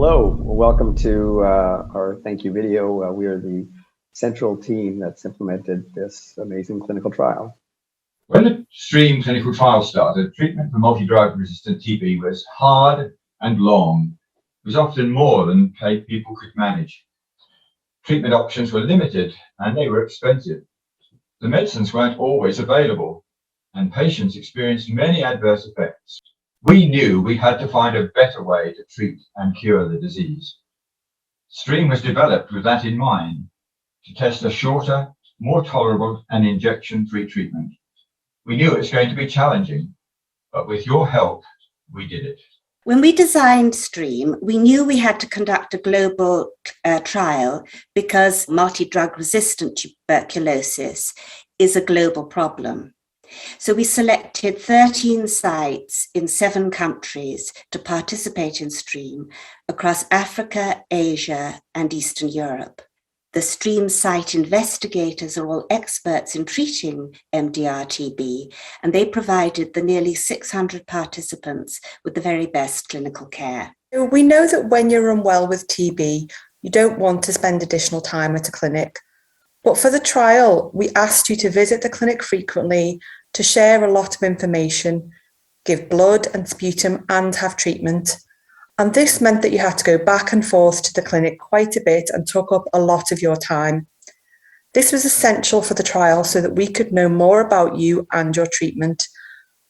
Hello, welcome to our thank you video. We are the central team that's implemented this amazing clinical trial. When the STREAM clinical trial started, treatment for multi-drug resistant TB was hard and long. It was often more than people could manage. Treatment options were limited and they were expensive. The medicines weren't always available and patients experienced many adverse effects. We knew we had to find a better way to treat and cure the disease. STREAM was developed with that in mind, to test a shorter, more tolerable and injection-free treatment. We knew it was going to be challenging, but with your help, we did it. When we designed STREAM, we knew we had to conduct a global trial because multi-drug resistant tuberculosis is a global problem. So we selected 13 sites in 7 countries to participate in STREAM across Africa, Asia, and Eastern Europe. The STREAM site investigators are all experts in treating MDR-TB, and they provided the nearly 600 participants with the very best clinical care. We know that when you're unwell with TB, you don't want to spend additional time at a clinic. But for the trial, we asked you to visit the clinic frequently, to share a lot of information, give blood and sputum, and have treatment. And this meant that you had to go back and forth to the clinic quite a bit and took up a lot of your time. This was essential for the trial so that we could know more about you and your treatment.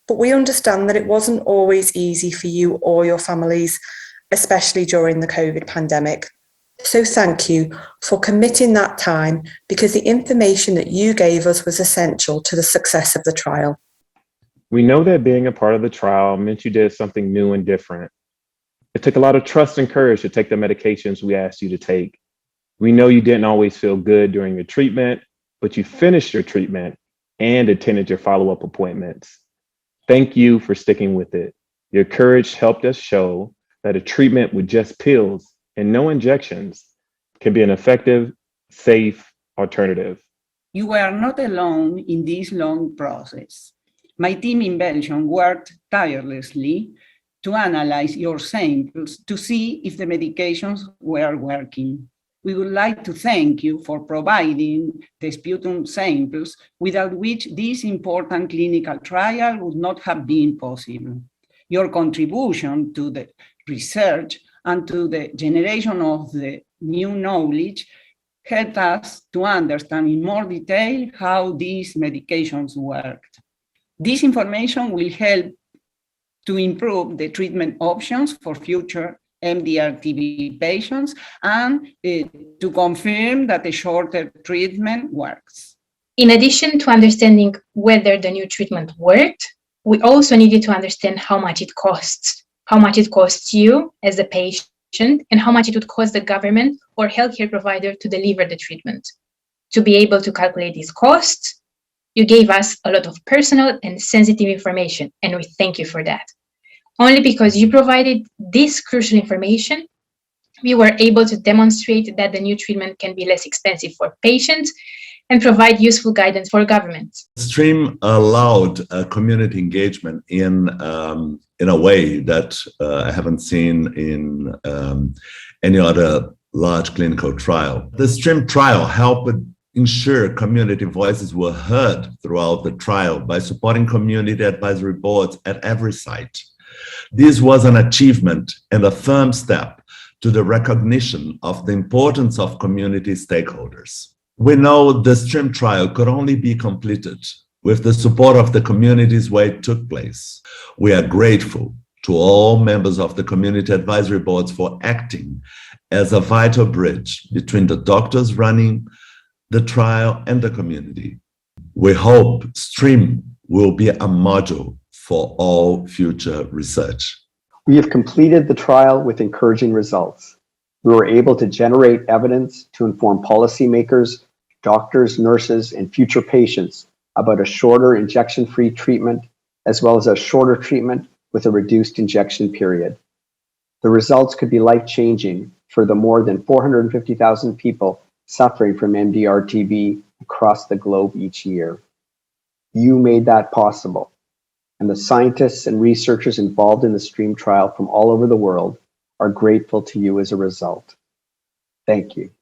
But we understand that it wasn't always easy for you or your families, especially during the COVID pandemic. So thank you for committing that time, because the information that you gave us was essential to the success of the trial. We know that being a part of the trial meant you did something new and different. It took a lot of trust and courage to take the medications we asked you to take. We know you didn't always feel good during your treatment, but you finished your treatment and attended your follow-up appointments. Thank you for sticking with it. Your courage helped us show that a treatment with just pills and no injections can be an effective, safe alternative. You were not alone in this long process. My team in Belgium worked tirelessly to analyze your samples to see if the medications were working. We would like to thank you for providing the sputum samples, without which this important clinical trial would not have been possible. Your contribution to the research and to the generation of the new knowledge helped us to understand in more detail how these medications worked. This information will help to improve the treatment options for future MDR-TB patients and to confirm that a shorter treatment works. In addition to understanding whether the new treatment worked, we also needed to understand how much it costs. How much it costs you as a patient, and how much it would cost the government or healthcare provider to deliver the treatment. To be able to calculate these costs, you gave us a lot of personal and sensitive information, and we thank you for that. Only because you provided this crucial information, we were able to demonstrate that the new treatment can be less expensive for patients and provide useful guidance for governments. STREAM allowed community engagement in a way that I haven't seen in any other large clinical trial. The STREAM trial helped ensure community voices were heard throughout the trial by supporting community advisory boards at every site. This was an achievement and a firm step to the recognition of the importance of community stakeholders. We know the STREAM trial could only be completed with the support of the communities where it took place. We are grateful to all members of the community advisory boards for acting as a vital bridge between the doctors running the trial and the community. We hope STREAM will be a module for all future research. We have completed the trial with encouraging results. We were able to generate evidence to inform policymakers, doctors, nurses, and future patients about a shorter injection-free treatment, as well as a shorter treatment with a reduced injection period. The results could be life-changing for the more than 450,000 people suffering from MDR-TB across the globe each year. You made that possible, and the scientists and researchers involved in the STREAM trial from all over the world are grateful to you as a result. Thank you.